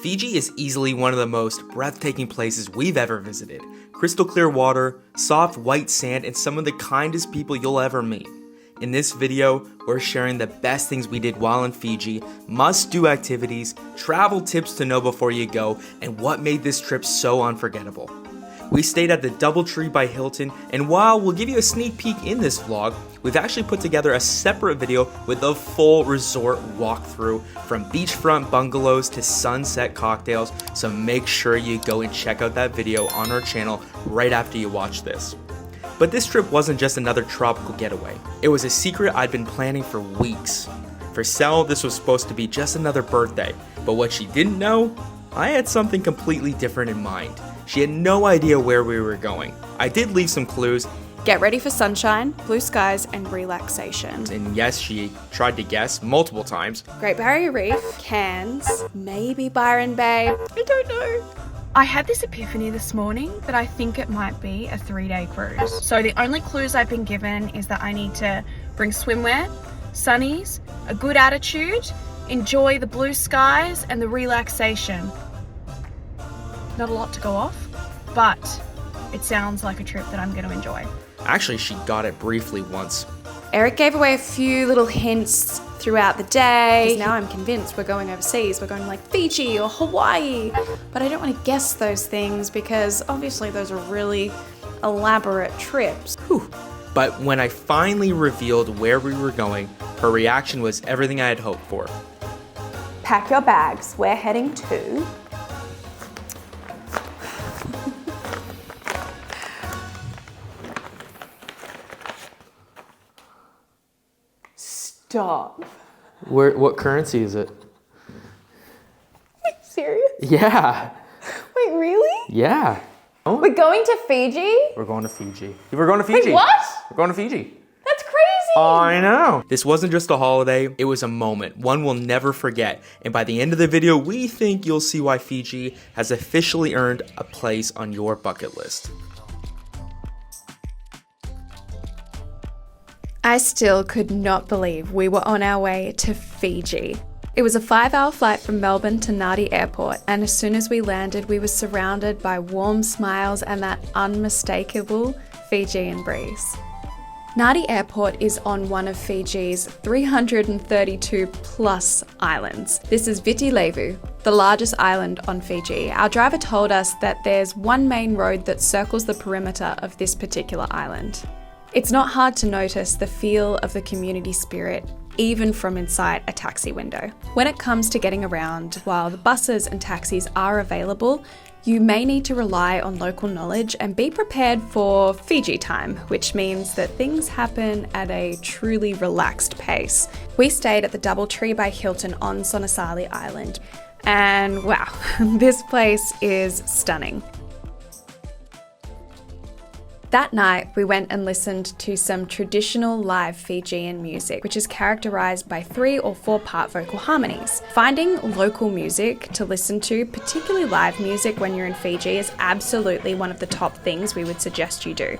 Fiji is easily one of the most breathtaking places we've ever visited. Crystal clear water, soft white sand, and some of the kindest people you'll ever meet. In this video, we're sharing the best things we did while in Fiji, must-do activities, travel tips to know before you go, and what made this trip so unforgettable. We stayed at the DoubleTree by Hilton, and while we'll give you a sneak peek in this vlog, we've actually put together a separate video with a full resort walkthrough from beachfront bungalows to sunset cocktails, so make sure you go and check out that video on our channel right after you watch this. But this trip wasn't just another tropical getaway. It was a secret I'd been planning for weeks. For Sel, this was supposed to be just another birthday, but what she didn't know, I had something completely different in mind. She had no idea where we were going. I did leave some clues. Get ready for sunshine, blue skies, and relaxation. And yes, she tried to guess multiple times. Great Barrier Reef, Cairns, maybe Byron Bay. I don't know. I had this epiphany this morning that I think it might be a 3-day cruise. So the only clues I've been given is that I need to bring swimwear, sunnies, a good attitude, enjoy the blue skies and the relaxation. Not a lot to go off, but it sounds like a trip that I'm going to enjoy. Actually, she got it briefly once. Eric gave away a few little hints throughout the day. Now I'm convinced we're going overseas. We're going like Fiji or Hawaii. But I don't want to guess those things because obviously those are really elaborate trips. Whew. But when I finally revealed where we were going, her reaction was everything I had hoped for. Pack your bags. We're heading to... Stop. What currency is it? Are you serious? Yeah. Wait, really? Yeah. Oh. We're going to Fiji? We're going to Fiji. We're going to Fiji. Wait, what? We're going to Fiji. That's crazy. I know. This wasn't just a holiday. It was a moment, one we'll never forget. And by the end of the video, we think you'll see why Fiji has officially earned a place on your bucket list. I still could not believe we were on our way to Fiji. It was a 5-hour flight from Melbourne to Nadi Airport, and as soon as we landed, we were surrounded by warm smiles and that unmistakable Fijian breeze. Nadi Airport is on one of Fiji's 332 plus islands. This is Viti Levu, the largest island on Fiji. Our driver told us that there's one main road that circles the perimeter of this particular island. It's not hard to notice the feel of the community spirit, even from inside a taxi window. When it comes to getting around, while the buses and taxis are available, you may need to rely on local knowledge and be prepared for Fiji time, which means that things happen at a truly relaxed pace. We stayed at the DoubleTree by Hilton on Sonosali Island, and wow, this place is stunning. That night, we went and listened to some traditional live Fijian music, which is characterized by 3 or 4-part vocal harmonies. Finding local music to listen to, particularly live music when you're in Fiji, is absolutely one of the top things we would suggest you do.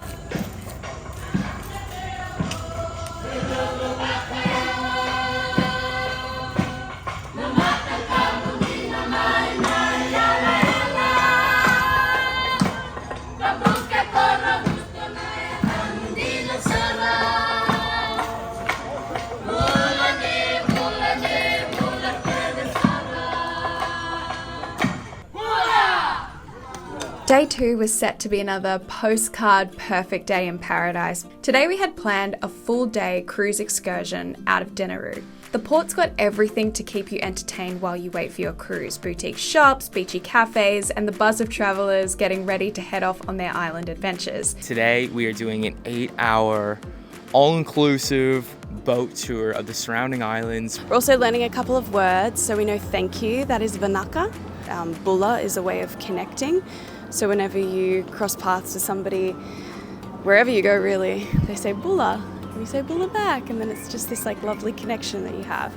Day 2 was set to be another postcard perfect day in paradise. Today we had planned a full day cruise excursion out of Itinerary. The port's got everything to keep you entertained while you wait for your cruise. Boutique shops, beachy cafes, and the buzz of travelers getting ready to head off on their island adventures. Today we are doing an 8-hour all-inclusive boat tour of the surrounding islands. We're also learning a couple of words, so we know thank you, that is Mamanuca. Bula is a way of connecting. So whenever you cross paths with somebody, wherever you go really, they say bula, and you say bula back, and then it's just this like lovely connection that you have.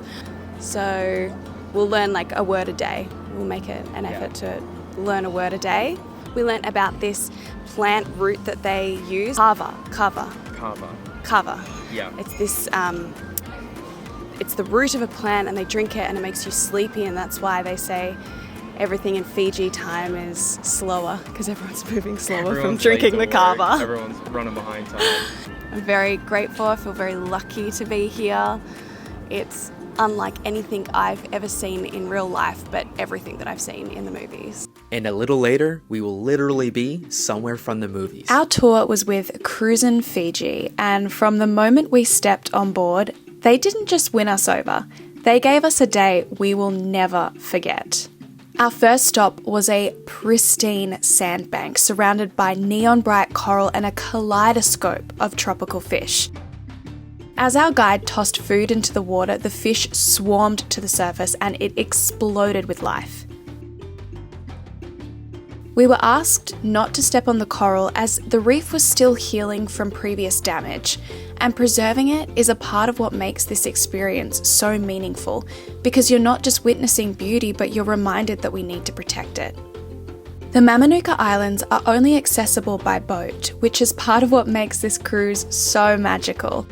So we'll learn like a word a day. We'll make it an effort to learn a word a day. We learnt about this plant root that they use, kava. Yeah. It's this, it's the root of a plant and they drink it and it makes you sleepy, and that's why they say everything in Fiji time is slower because everyone's moving slower from Everyone's drinking the late to kava. work. Everyone's running behind time. I'm very grateful. I feel very lucky to be here. It's unlike anything I've ever seen in real life, but everything that I've seen in the movies. And a little later, we will literally be somewhere from the movies. Our tour was with Cruisin' Fiji, and from the moment we stepped on board, they didn't just win us over. They gave us a day we will never forget. Our first stop was a pristine sandbank surrounded by neon bright coral and a kaleidoscope of tropical fish. As our guide tossed food into the water, the fish swarmed to the surface and it exploded with life. We were asked not to step on the coral as the reef was still healing from previous damage, and preserving it is a part of what makes this experience so meaningful, because you're not just witnessing beauty, but you're reminded that we need to protect it. The Mamanuca Islands are only accessible by boat, which is part of what makes this cruise so magical.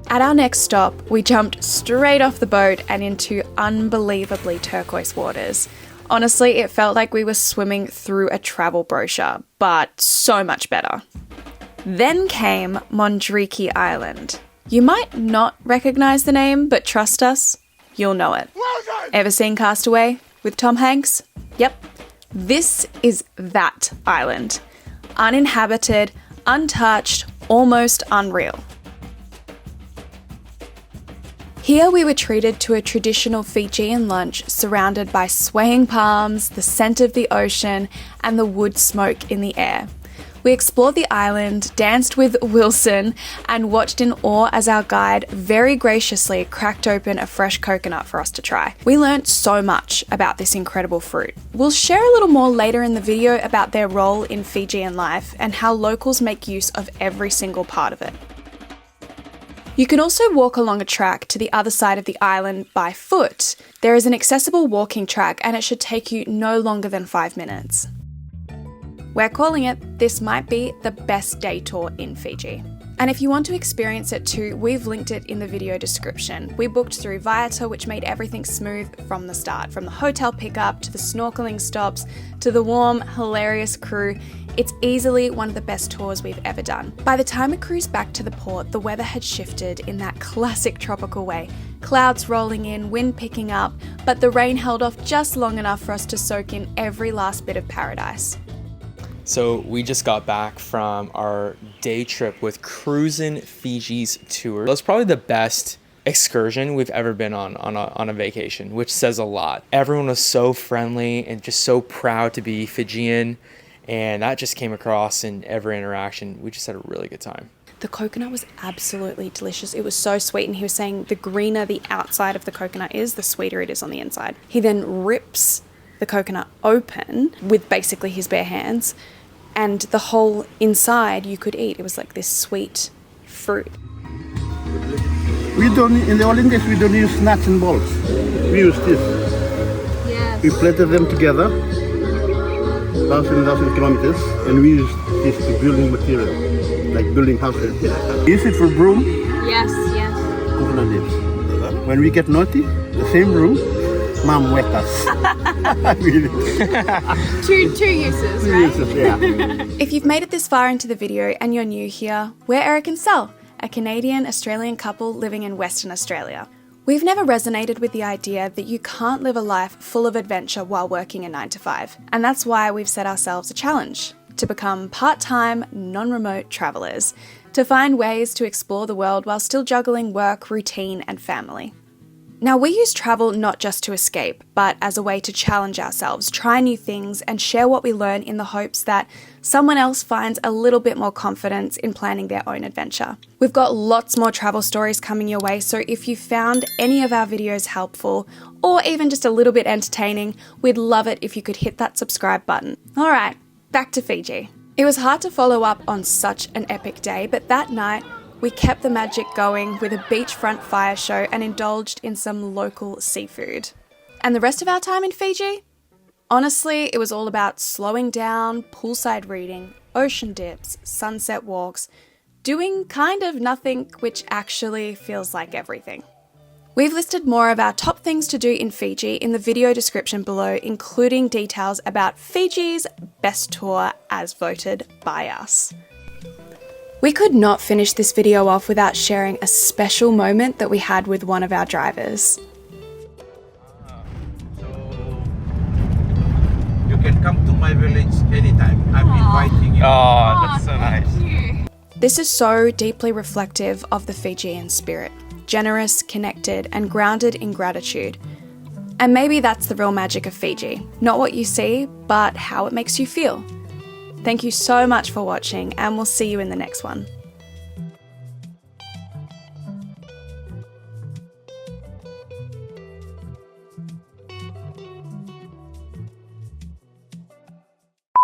At our next stop, we jumped straight off the boat and into unbelievably turquoise waters. Honestly, it felt like we were swimming through a travel brochure, but so much better. Then came Mondriki Island. You might not recognise the name, but trust us, you'll know it. Ever seen Castaway with Tom Hanks? Yep. This is that island. Uninhabited, untouched, almost unreal. Here we were treated to a traditional Fijian lunch surrounded by swaying palms, the scent of the ocean, and the wood smoke in the air. We explored the island, danced with Wilson, and watched in awe as our guide very graciously cracked open a fresh coconut for us to try. We learnt so much about this incredible fruit. We'll share a little more later in the video about their role in Fijian life and how locals make use of every single part of it. You can also walk along a track to the other side of the island by foot. There is an accessible walking track and it should take you no longer than 5 minutes. We're calling it This Might Be the Best Day Tour in Fiji. And if you want to experience it too, we've linked it in the video description. We booked through Viator, which made everything smooth from the start, from the hotel pickup to the snorkeling stops to the warm, hilarious crew. It's easily one of the best tours we've ever done. By the time we cruised back to the port, the weather had shifted in that classic tropical way. Clouds rolling in, wind picking up, but the rain held off just long enough for us to soak in every last bit of paradise. So we just got back from our day trip with Cruisin' Fiji's tour. That was probably the best excursion we've ever been on a vacation, which says a lot. Everyone was so friendly and just so proud to be Fijian, and that just came across in every interaction. We just had a really good time. The coconut was absolutely delicious. It was so sweet, and he was saying the greener the outside of the coconut is, the sweeter it is on the inside. He then rips the coconut open with basically his bare hands, and the whole inside you could eat. It was like this sweet fruit. We don't, in the Olympics, we don't use nuts and bolts. We use this. Yes. We plated them together, 1,000 kilometers, and we use this to building material, like building houses. Use it for broom. Yes, yes. Coconut leaves. When we get naughty, the same room, Mom wet us. Two uses, right? Uses, yeah. If you've made it this far into the video and you're new here, we're Eric and Sel, a Canadian-Australian couple living in Western Australia. We've never resonated with the idea that you can't live a life full of adventure while working a 9-to-5, and that's why we've set ourselves a challenge: to become part-time, non-remote travellers, to find ways to explore the world while still juggling work, routine, and family. Now, we use travel not just to escape, but as a way to challenge ourselves, try new things, and share what we learn in the hopes that someone else finds a little bit more confidence in planning their own adventure. We've got lots more travel stories coming your way, so if you found any of our videos helpful, or even just a little bit entertaining, we'd love it if you could hit that subscribe button. All right, back to Fiji. It was hard to follow up on such an epic day, but that night, we kept the magic going with a beachfront fire show and indulged in some local seafood. And the rest of our time in Fiji? Honestly, it was all about slowing down, poolside reading, ocean dips, sunset walks, doing kind of nothing, which actually feels like everything. We've listed more of our top things to do in Fiji in the video description below, including details about Fiji's best tour as voted by us. We could not finish this video off without sharing a special moment that we had with one of our drivers. So you can come to my village anytime. I'm inviting you. Oh, that's so nice. This is so deeply reflective of the Fijian spirit. Generous, connected, and grounded in gratitude. And maybe that's the real magic of Fiji. Not what you see, but how it makes you feel. Thank you so much for watching, and we'll see you in the next one.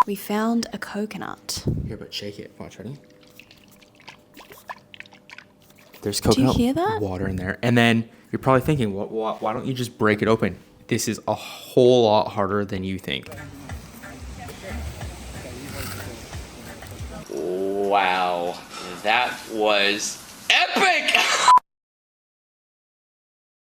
We found a coconut. Here, but shake it. Watch, ready? There's you coconut hear that? water in there. And then you're probably thinking, why don't you just break it open? This is a whole lot harder than you think. Wow, that was epic!